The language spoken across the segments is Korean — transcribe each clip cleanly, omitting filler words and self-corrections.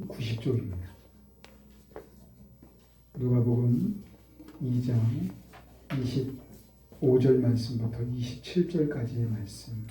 90쪽입니다. 누가복음 2장 25절 말씀부터 27절까지의 말씀입니다.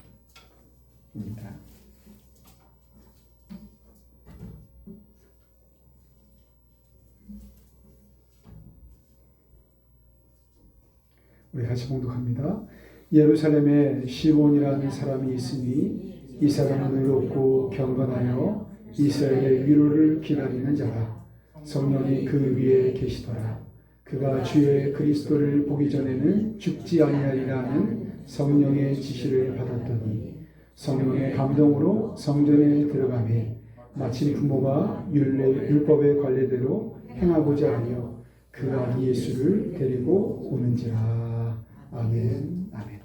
우리 같이 봉독합니다. 예루살렘에 시몬이라는 사람이 있으니 이 사람은 의롭고 경건하여 이스라엘의 위로를 기다리는 자라. 성령이 그 위에 계시더라. 그가 주의 그리스도를 보기 전에는 죽지 아니하리라는 성령의 지시를 받았더니 성령의 감동으로 성전에 들어가매 마침 부모가 율법의 관례대로 행하고자 하여 그가 예수를 데리고 오는지라. 아멘. 아멘.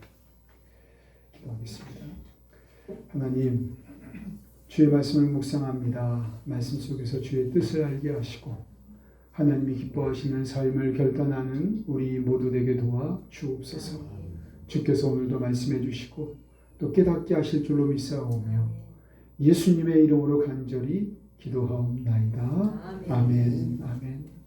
기도하겠습니다. 하나님, 주의 말씀을 묵상합니다. 말씀 속에서 주의 뜻을 알게 하시고 하나님이 기뻐하시는 삶을 결단하는 우리 모두 되게 도와 주옵소서. 주께서 오늘도 말씀해 주시고 또 깨닫게 하실 줄로 믿사오며 예수님의 이름으로 간절히 기도하옵나이다. 아멘. 아멘.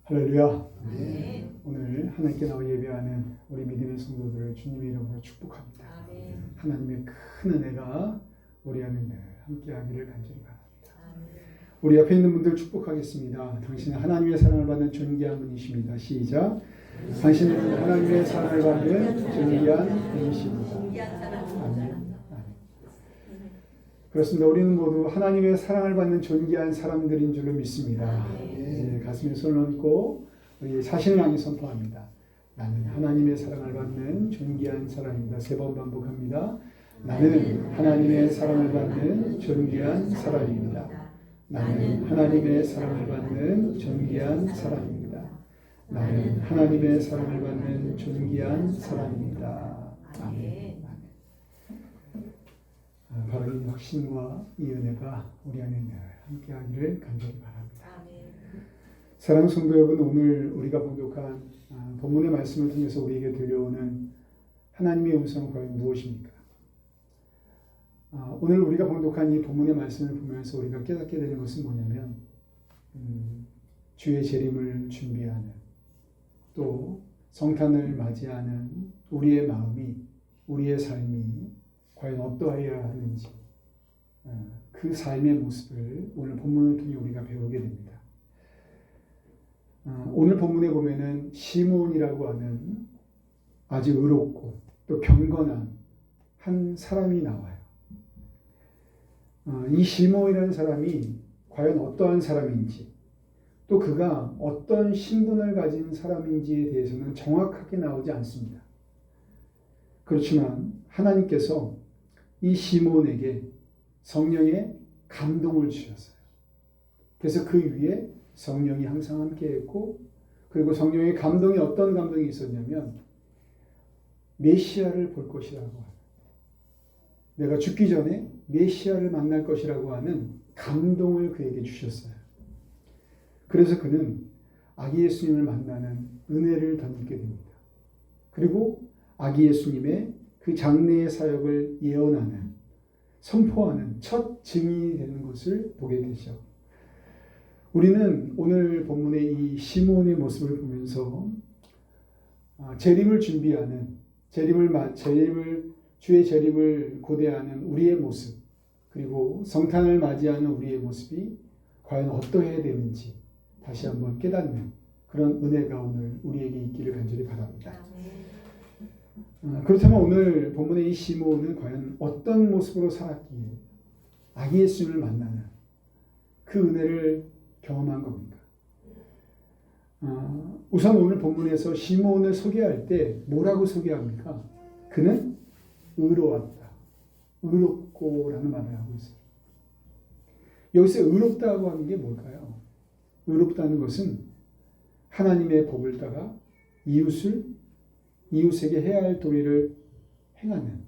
할렐루야. 네. 오늘 하나님께 나와 예배하는 우리 믿음의 성도들을 주님의 이름으로 축복합니다. 아멘. 하나님의 큰 은혜가 우리 안에 늘 함께하기를 간절히 바랍니다. 아멘. 우리 앞에 있는 분들 축복하겠습니다. 당신은 하나님의 사랑을 받는 존귀한 분이십니다. 시작. 당신은 하나님의 사랑을 받는 존귀한 분이십니다. 아멘. 그렇습니다. 우리는 모두 하나님의 사랑을 받는 존귀한 사람들인 줄로 믿습니다. 가슴에 손을 얹고 우리 자신을 향해 선포합니다. 나는 하나님의 사랑을 받는 존귀한 사람입니다. 3번 반복합니다. 나는 하나님의 사랑을 받는 존귀한 사람입니다. 나는 하나님의 사랑을 받는 존귀한 사람입니다. 나는 하나님의 사랑을 받는 존귀한 사람입니다. 아멘. 바로 이 확신과 이 은혜가 우리 안에 늘 함께하기를 간절히 바랍니다. 아멘. 사랑하는 성도 여러분, 오늘 우리가 봉독한 본문의 말씀을 통해서 우리에게 들려오는 하나님의 음성은 과연 무엇입니까? 오늘 우리가 봉독한 이 본문의 말씀을 보면서 우리가 깨닫게 되는 것은 뭐냐면 주의 재림을 준비하는 또 성탄을 맞이하는 우리의 마음이 우리의 삶이 과연 어떠해야 하는지 그 삶의 모습을 오늘 본문을 통해 우리가 배우게 됩니다. 오늘 본문에 보면은 시몬이라고 하는 아주 의롭고 또 경건한 한 사람이 나와요. 이 시몬이라는 사람이 과연 어떠한 사람인지 또 그가 어떤 신분을 가진 사람인지에 대해서는 정확하게 나오지 않습니다. 그렇지만 하나님께서 이 시몬에게 성령의 감동을 주셨어요. 그래서 그 위에 성령이 항상 함께했고 그리고 성령의 감동이 어떤 감동이 있었냐면 메시아를 볼 것이라고 하는 내가 죽기 전에 메시아를 만날 것이라고 하는 감동을 그에게 주셨어요. 그래서 그는 아기 예수님을 만나는 은혜를 덧입게 됩니다. 그리고 아기 예수님의 그 장래의 사역을 예언하는 선포하는 첫 증인이 되는 것을 보게 되죠. 우리는 오늘 본문의 이 시몬의 모습을 보면서 재림을 준비하는 주의 재림을 고대하는 우리의 모습 그리고 성탄을 맞이하는 우리의 모습이 과연 어떠해야 되는지 다시 한번 깨닫는 그런 은혜가 오늘 우리에게 있기를 간절히 바랍니다. 그렇다면 오늘 본문의 이 시몬은 과연 어떤 모습으로 살았기에 아기 예수님을 만나는 그 은혜를 경험한 겁니까? 우선 오늘 본문에서 시몬을 소개할 때 뭐라고 소개합니까? 그는 의로웠다. 의롭고라는 말을 하고 있어요. 여기서 의롭다고 하는 게 뭘까요? 의롭다는 것은 하나님의 법을 따라 이웃에게 해야 할 도리를 행하는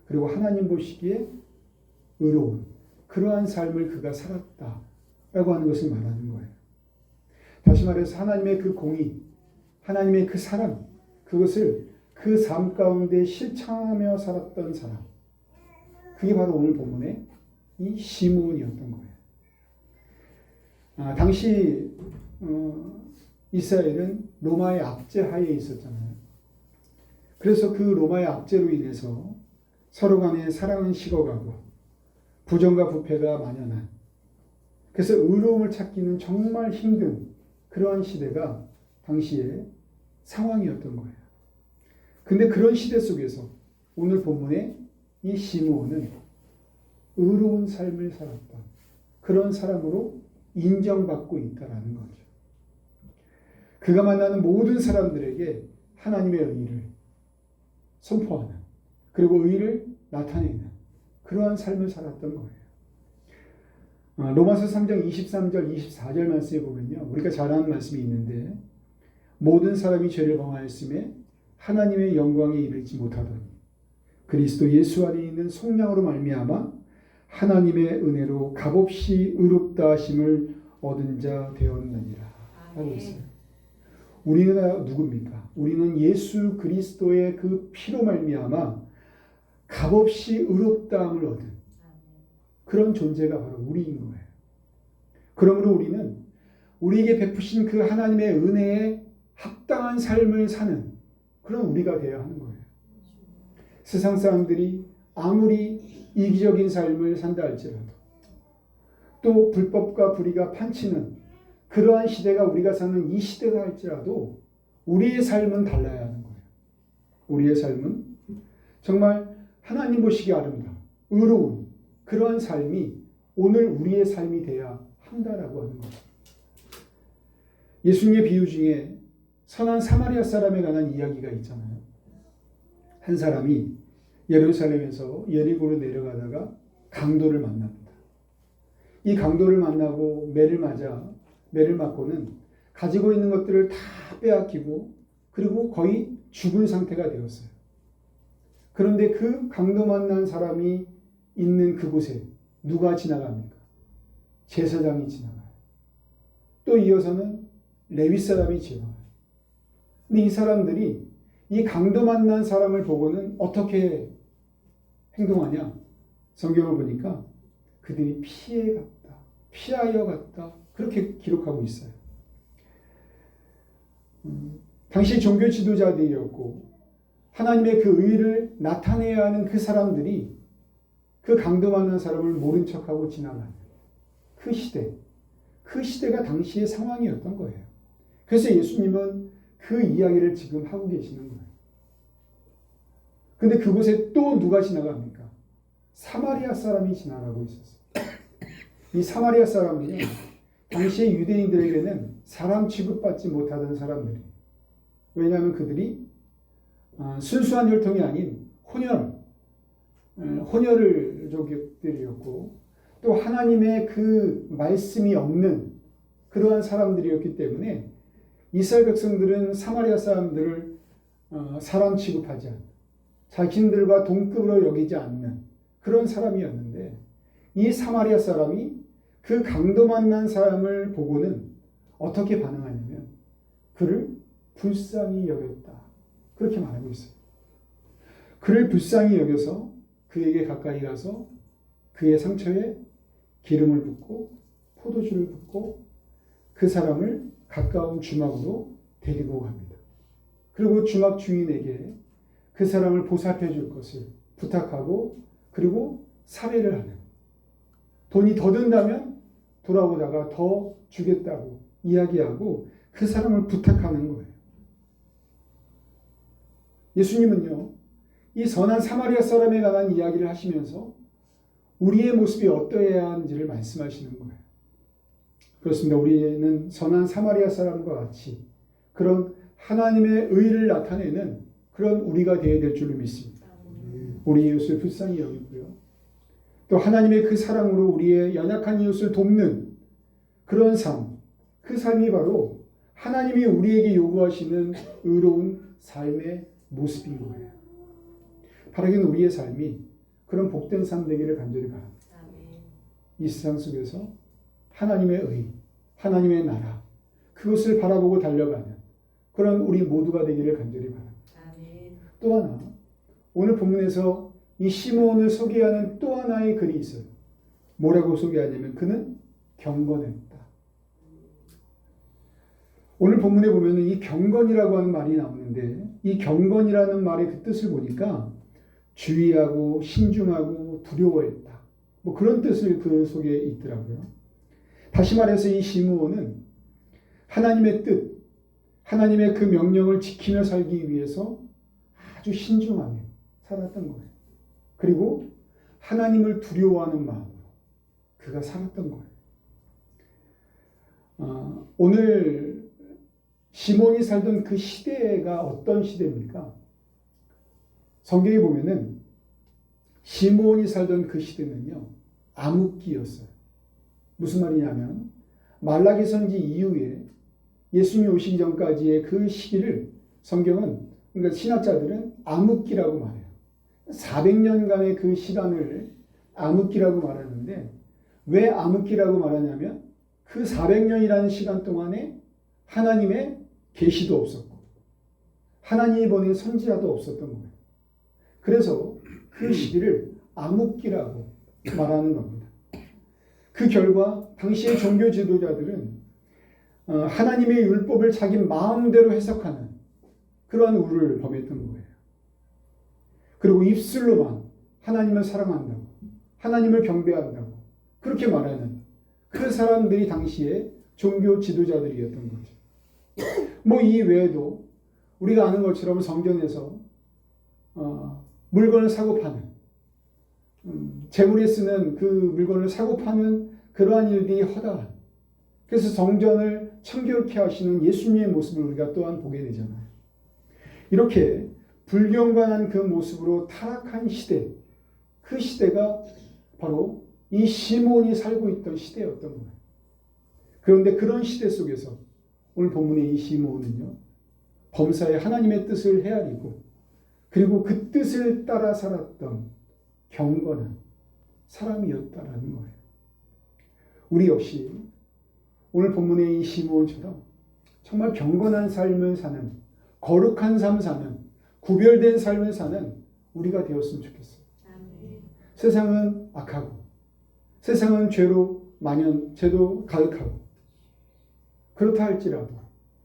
그리고 하나님 보시기에 의로운 그러한 삶을 그가 살았다라고 하는 것을 말하는 거예요. 다시 말해서 하나님의 그 공의, 하나님의 그 사랑, 그것을 그 삶 가운데 실천하며 살았던 사람, 그게 바로 오늘 본문의 이 시므온이었던 거예요. 당시 이스라엘은 로마의 압제 하에 있었잖아요. 그래서 그 로마의 압제로 인해서 서로 간에 사랑은 식어가고 부정과 부패가 만연한, 그래서 의로움을 찾기는 정말 힘든 그러한 시대가 당시의 상황이었던 거예요. 근데 그런 시대 속에서 오늘 본문의 이 시므온은 의로운 삶을 살았던 그런 사람으로 인정받고 있다라는 거죠. 그가 만나는 모든 사람들에게 하나님의 의를 선포하는, 그리고 의를 나타내는 그러한 삶을 살았던 거예요. 로마서 3장 23절 24절 말씀에 보면요, 우리가 잘 아는 말씀이 있는데, 모든 사람이 죄를 범하였음에 하나님의 영광에 이르지 못하더니 그리스도 예수 안에 있는 속량으로 말미암아 하나님의 은혜로 값없이 의롭다 하심을 얻은 자 되었느니라 하고 있어요. 우리는 누굽니까? 우리는 예수 그리스도의 그 피로 말미암아 값없이 의롭다함을 얻은 그런 존재가 바로 우리인 거예요. 그러므로 우리는 우리에게 베푸신 그 하나님의 은혜에 합당한 삶을 사는 그런 우리가 되어야 하는 거예요. 세상 사람들이 아무리 이기적인 삶을 산다 할지라도, 또 불법과 불의가 판치는 그러한 시대가 우리가 사는 이 시대다 할지라도 우리의 삶은 달라야 하는 거예요. 우리의 삶은 정말 하나님 보시기에 아름다운 의로운 그러한 삶이 오늘 우리의 삶이 되어야 한다라고 하는 거예요. 예수님의 비유 중에 선한 사마리아 사람에 관한 이야기가 있잖아요. 한 사람이 예루살렘에서 예리고로 내려가다가 강도를 만납니다. 이 강도를 만나고 매를 맞고는 가지고 있는 것들을 다 빼앗기고 그리고 거의 죽은 상태가 되었어요. 그런데 그 강도 만난 사람이 있는 그곳에 누가 지나갑니까? 제사장이 지나가요. 또 이어서는 레위 사람이 지나가요. 근데 이 사람들이 이 강도 만난 사람을 보고는 어떻게 행동하냐? 성경을 보니까 그들이 피하여 갔다. 그렇게 기록하고 있어요. 당시 종교 지도자들이었고 하나님의 그 의를 나타내야 하는 그 사람들이 그 강도 만난 사람을 모른 척하고 지나가는 그 시대가 당시의 상황이었던 거예요. 그래서 예수님은 그 이야기를 지금 하고 계시는 거예요. 근데 그곳에 또 누가 지나갑니까? 사마리아 사람이 지나가고 있었어요. 이 사마리아 사람은요, 당시의 유대인들에게는 사람 취급받지 못하던 사람들이에요. 왜냐하면 그들이 순수한 혈통이 아닌 혼혈족들이었고 또 하나님의 그 말씀이 없는 그러한 사람들이었기 때문에 이스라엘 백성들은 사마리아 사람들을 사람 취급하지 않는, 자신들과 동급으로 여기지 않는 그런 사람이었는데, 이 사마리아 사람이 그 강도 만난 사람을 보고는 어떻게 반응하냐면 그를 불쌍히 여겼다. 그렇게 말하고 있어요. 그를 불쌍히 여겨서 그에게 가까이 가서 그의 상처에 기름을 붓고 포도주를 붓고 그 사람을 가까운 주막으로 데리고 갑니다. 그리고 주막 주인에게 그 사람을 보살펴 줄 것을 부탁하고 그리고 살해를 하는, 돈이 더 든다면 돌아오다가 더 주겠다고 이야기하고 그 사람을 부탁하는 거예요. 예수님은요, 이 선한 사마리아 사람에 관한 이야기를 하시면서 우리의 모습이 어떠해야 하는지를 말씀하시는 거예요. 그렇습니다. 우리는 선한 사마리아 사람과 같이 그런 하나님의 의를 나타내는 그런 우리가 되어야 될 줄로 믿습니다. 우리 이웃을 불쌍히 여기고요. 또 하나님의 그 사랑으로 우리의 연약한 이웃을 돕는 그런 삶, 그 삶이 바로 하나님이 우리에게 요구하시는 의로운 삶의 모습인 거예요. 바라기는 우리의 삶이 그런 복된 삶 되기를 간절히 바랍니다. 이 세상 속에서 하나님의 의, 하나님의 나라, 그것을 바라보고 달려가는 그런 우리 모두가 되기를 간절히 바랍니다. 또 하나, 오늘 본문에서 이 시므온을 소개하는 또 하나의 글이 있어요. 뭐라고 소개하냐면 그는 경건했다. 오늘 본문에 보면 이 경건이라고 하는 말이 나오는데 이 경건이라는 말의 그 뜻을 보니까 주의하고 신중하고 두려워했다. 뭐 그런 뜻을 그 속에 있더라고요. 다시 말해서 이 시므온은 하나님의 뜻, 하나님의 그 명령을 지키며 살기 위해서 아주 신중하게 살았던 거예요. 그리고 하나님을 두려워하는 마음으로 그가 살았던 거예요. 오늘 시몬이 살던 그 시대가 어떤 시대입니까? 성경에 보면은 시몬이 살던 그 시대는요, 암흑기였어요. 무슨 말이냐면 말라기 선지 이후에 예수님이 오시기 전까지의 그 시기를 성경은, 그러니까 신학자들은 암흑기라고 말해요. 400년간의 그 시간을 암흑기라고 말하는데 왜 암흑기라고 말하냐면 그 400년이라는 시간 동안에 하나님의 계시도 없었고 하나님이 보낸 선지자도 없었던 거예요. 그래서 그 시기를 암흑기라고 말하는 겁니다. 그 결과 당시의 종교 지도자들은 하나님의 율법을 자기 마음대로 해석하는 그러한 우를 범했던 거예요. 그리고 입술로만 하나님을 사랑한다고, 하나님을 경배한다고 그렇게 말하는 그 사람들이 당시에 종교 지도자들이었던 거죠. 뭐 이 외에도 우리가 아는 것처럼 성전에서 물건을 사고 파는, 재물에 쓰는 그 물건을 사고 파는 그러한 일들이 허다한, 그래서 성전을 청결케 하시는 예수님의 모습을 우리가 또한 보게 되잖아요. 이렇게 불경건한 그 모습으로 타락한 시대, 그 시대가 바로 이 시몬이 살고 있던 시대였던 거예요. 그런데 그런 시대 속에서 오늘 본문의 이 시몬은요, 범사에 하나님의 뜻을 헤아리고 그리고 그 뜻을 따라 살았던 경건한 사람이었다라는 거예요. 우리 역시 오늘 본문의 이 시몬처럼 정말 경건한 삶을 사는, 거룩한 삶 사는, 구별된 삶을 사는 우리가 되었으면 좋겠어요. 세상은 악하고 세상은 죄로 죄도 가득하고 그렇다 할지라도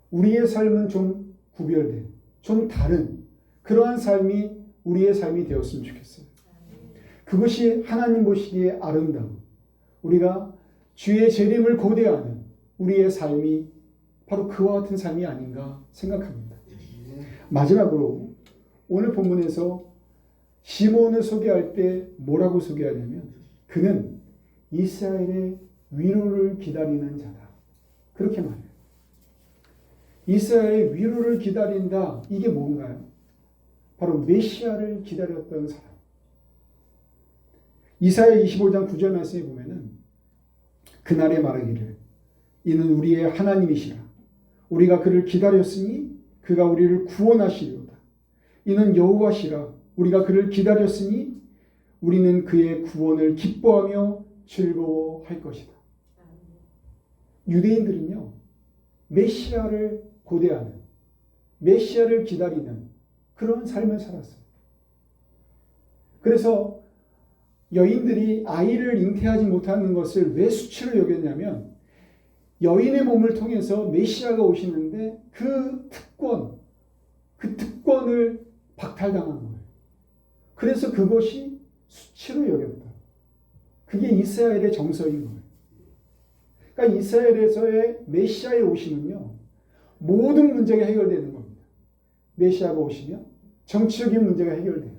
우리의 삶은 좀 구별된, 좀 다른 그러한 삶이 우리의 삶이 되었으면 좋겠어요. 그것이 하나님 보시기에 아름다운, 우리가 주의 재림을 고대하는 우리의 삶이 바로 그와 같은 삶이 아닌가 생각합니다. 마지막으로 오늘 본문에서 시몬을 소개할 때 뭐라고 소개하냐면 그는 이스라엘의 위로를 기다리는 자다. 그렇게 말해요. 이스라엘의 위로를 기다린다. 이게 뭔가요? 바로 메시아를 기다렸던 사람. 이사야 25장 9절 말씀에 보면은 그날에 말하기를 이는 우리의 하나님이시라. 우리가 그를 기다렸으니 그가 우리를 구원하시리로다. 이는 여호와시라. 우리가 그를 기다렸으니 우리는 그의 구원을 기뻐하며 즐거워할 것이다. 유대인들은요, 메시아를 고대하는, 메시아를 기다리는 그런 삶을 살았어요. 그래서 여인들이 아이를 잉태하지 못하는 것을 왜 수치로 여겼냐면 여인의 몸을 통해서 메시아가 오시는데 그 특권을 박탈당한 거예요. 그래서 그것이 수치로 여겼다. 그게 이스라엘의 정서인 거예요. 그러니까 이스라엘에서의 메시아의 오심은요, 모든 문제가 해결되는 겁니다. 메시아가 오시면 정치적인 문제가 해결돼요.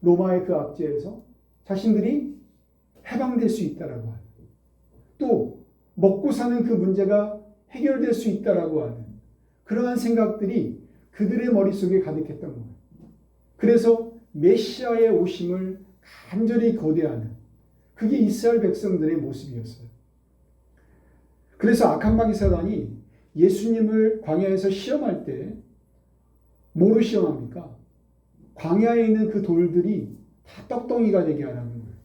로마의 그 압제에서 자신들이 해방될 수 있다라고 하는, 또 먹고 사는 그 문제가 해결될 수 있다라고 하는 그러한 생각들이 그들의 머릿속에 가득했던 거예요. 그래서 메시아의 오심을 간절히 고대하는 그게 이스라엘 백성들의 모습이었어요. 그래서 악한 마귀 사단이 예수님을 광야에서 시험할 때 뭐로 시험합니까? 광야에 있는 그 돌들이 다 떡덩이가 되게 하라는 거예요.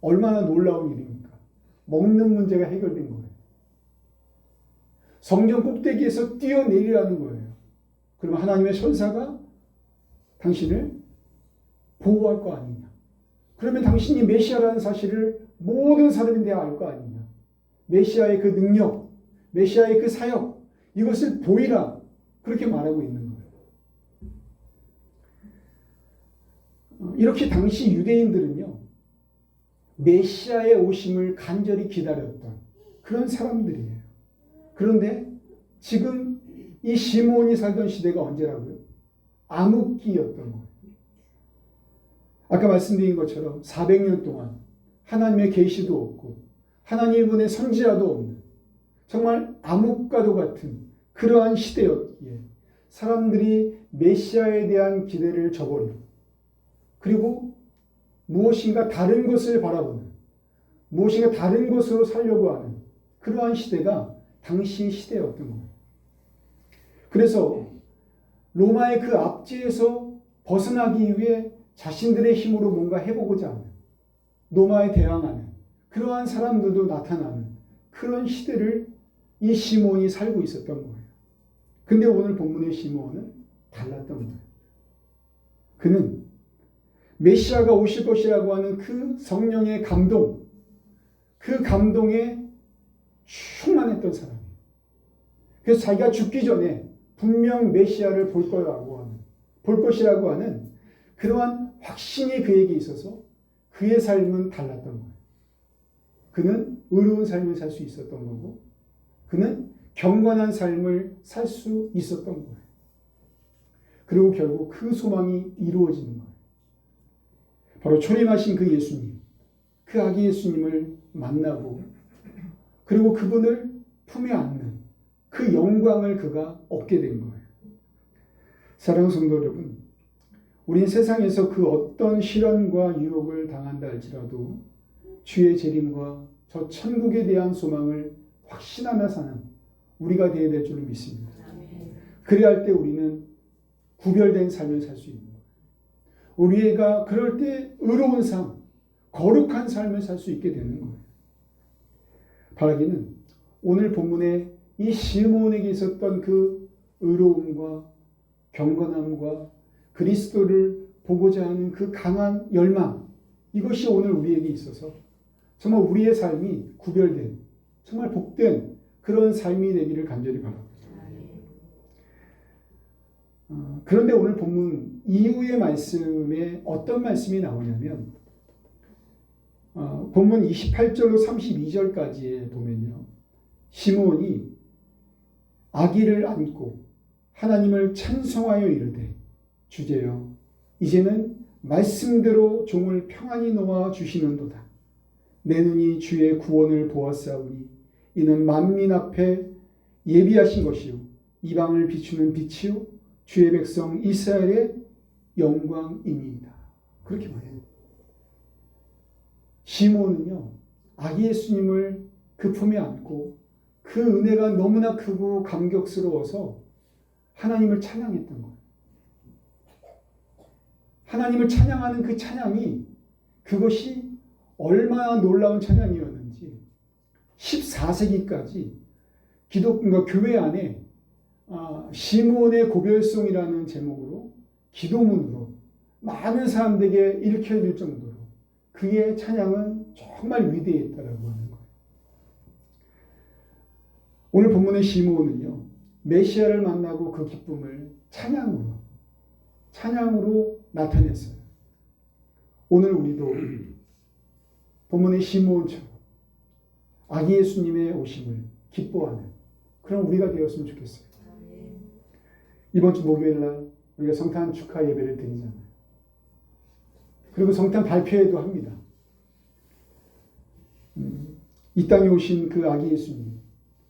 얼마나 놀라운 일입니까? 먹는 문제가 해결된 거예요. 성전 꼭대기에서 뛰어내리라는 거예요. 그러면 하나님의 천사가 당신을 보호할 거 아니냐. 그러면 당신이 메시아라는 사실을 모든 사람이 다 알 거 아니냐. 메시아의 그 능력, 메시아의 그 사역, 이것을 보이라. 그렇게 말하고 있는 거예요. 이렇게 당시 유대인들은요, 메시아의 오심을 간절히 기다렸던 그런 사람들이에요. 그런데 지금 이 시므온이 살던 시대가 언제라고요? 암흑기였던 거예요. 아까 말씀드린 것처럼 400년 동안 하나님의 계시도 없고 하나님의 선지자도 없는 정말 암흑과도 같은 그러한 시대였기에 사람들이 메시아에 대한 기대를 저버리고 그리고 무엇인가 다른 것을 바라보는 무엇인가 다른 것으로 살려고 하는 그러한 시대가 당시의 시대였던 거예요. 그래서 로마의 그 압제에서 벗어나기 위해 자신들의 힘으로 뭔가 해보고자 하는 로마에 대항하는 그러한 사람들도 나타나는 그런 시대를 이 시므온이 살고 있었던 거예요. 근데 오늘 본문의 시므온은 달랐던 거예요. 그는 메시아가 오실 것이라고 하는 그 성령의 감동, 그 감동에 충만했던 사람이에요. 그래서 자기가 죽기 전에 분명 메시아를 볼 것이라고 하는 그러한 확신이 그에게 있어서 그의 삶은 달랐던 거예요. 그는 의로운 삶을 살 수 있었던 거고 그는 경건한 삶을 살 수 있었던 거예요. 그리고 결국 그 소망이 이루어지는 거예요. 바로 초림하신 그 예수님, 그 아기 예수님을 만나고 그리고 그분을 품에 안는 그 영광을 그가 얻게 된 거예요. 사랑하는 성도 여러분, 우린 세상에서 그 어떤 시련과 유혹을 당한다 할지라도 주의 재림과 저 천국에 대한 소망을 확신하며 사는 우리가 되어야 될 줄을 믿습니다. 그래야 할 때 우리는 구별된 삶을 살 수 있는 거예요. 우리가 그럴 때 의로운 삶, 거룩한 삶을 살 수 있게 되는 거예요. 바라기는 오늘 본문에 이 시므온에게 있었던 그 의로움과 경건함과 그리스도를 보고자 하는 그 강한 열망, 이것이 오늘 우리에게 있어서 정말 우리의 삶이 구별된 정말 복된 그런 삶이 되기를 간절히 바랍니다. 그런데 오늘 본문 이후의 말씀에 어떤 말씀이 나오냐면 본문 28절로 32절까지에 보면요, 시므온이 아기를 안고 하나님을 찬송하여 이르되 주제여 이제는 말씀대로 종을 평안히 놓아 주시는도다. 내 눈이 주의 구원을 보았사오니 이는 만민 앞에 예비하신 것이요 이방을 비추는 빛이요 주의 백성 이스라엘의 영광이니이다. 그렇게 말해요. 시므온은요, 아기 예수님을 그 품에 안고 그 은혜가 너무나 크고 감격스러워서 하나님을 찬양했던 거예요. 하나님을 찬양하는 그 찬양이 그것이 얼마나 놀라운 찬양이었는지 14세기까지 교회 안에 시므온의 고별송이라는 제목으로 기도문으로 많은 사람들에게 일컬어질 정도로 그의 찬양은 정말 위대했다라고 하는 거예요. 오늘 본문의 시므온은요, 메시아를 만나고 그 기쁨을 찬양으로 나타냈어요. 오늘 우리도 본문의 시므온처럼 아기 예수님의 오심을 기뻐하는 그런 우리가 되었으면 좋겠어요. 이번 주 목요일 날 우리가 성탄 축하 예배를 드리잖아요. 그리고 성탄 발표회도 합니다. 이 땅에 오신 그 아기 예수님,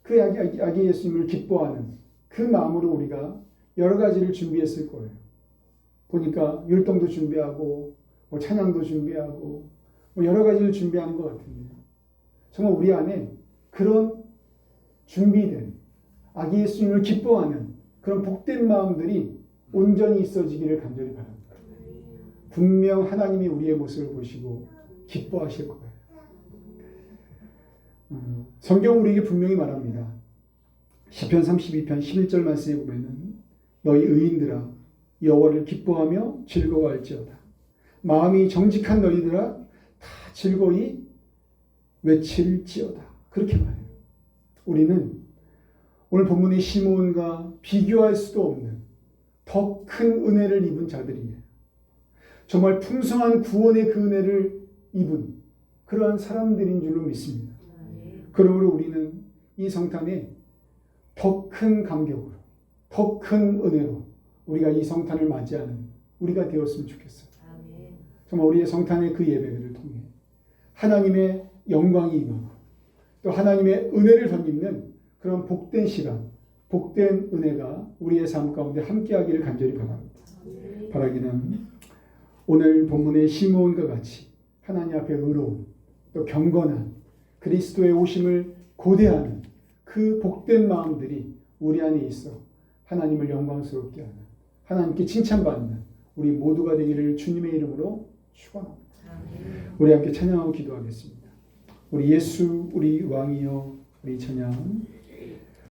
그 아기 예수님을 기뻐하는 그 마음으로 우리가 여러 가지를 준비했을 거예요. 보니까 율동도 준비하고 찬양도 준비하고 여러 가지를 준비하는 것 같은데요. 정말 우리 안에 그런 준비된 아기 예수님을 기뻐하는 그런 복된 마음들이 온전히 있어지기를 간절히 바랍니다. 분명 하나님이 우리의 모습을 보시고 기뻐하실 거예요. 성경은 우리에게 분명히 말합니다. 시편 32편 11절 말씀에 보면은 너희 의인들아 여호와를 기뻐하며 즐거워할지어다. 마음이 정직한 너희들아 다 즐거이 외칠지어다. 그렇게 말해요. 우리는 오늘 본문의 시므온과 비교할 수도 없는 더 큰 은혜를 입은 자들이에요. 정말 풍성한 구원의 그 은혜를 입은 그러한 사람들인 줄로 믿습니다. 그러므로 우리는 이 성탄에 더 큰 감격으로, 더 큰 은혜로 우리가 이 성탄을 맞이하는 우리가 되었으면 좋겠어요. 정말 우리의 성탄의 그 예배를 통해 하나님의 영광이 임하고 또 하나님의 은혜를 덧입는 그런 복된 시간, 복된 은혜가 우리의 삶 가운데 함께하기를 간절히 바랍니다. 바라기는 오늘 본문의 시므온과 같이 하나님 앞에 의로운 또 경건한 그리스도의 오심을 고대하는 그 복된 마음들이 우리 안에 있어 하나님을 영광스럽게 하는, 하나님께 칭찬받는 우리 모두가 되기를 주님의 이름으로 축원합니다. 우리 함께 찬양하고 기도하겠습니다. 우리 예수 우리 왕이여 우리 찬양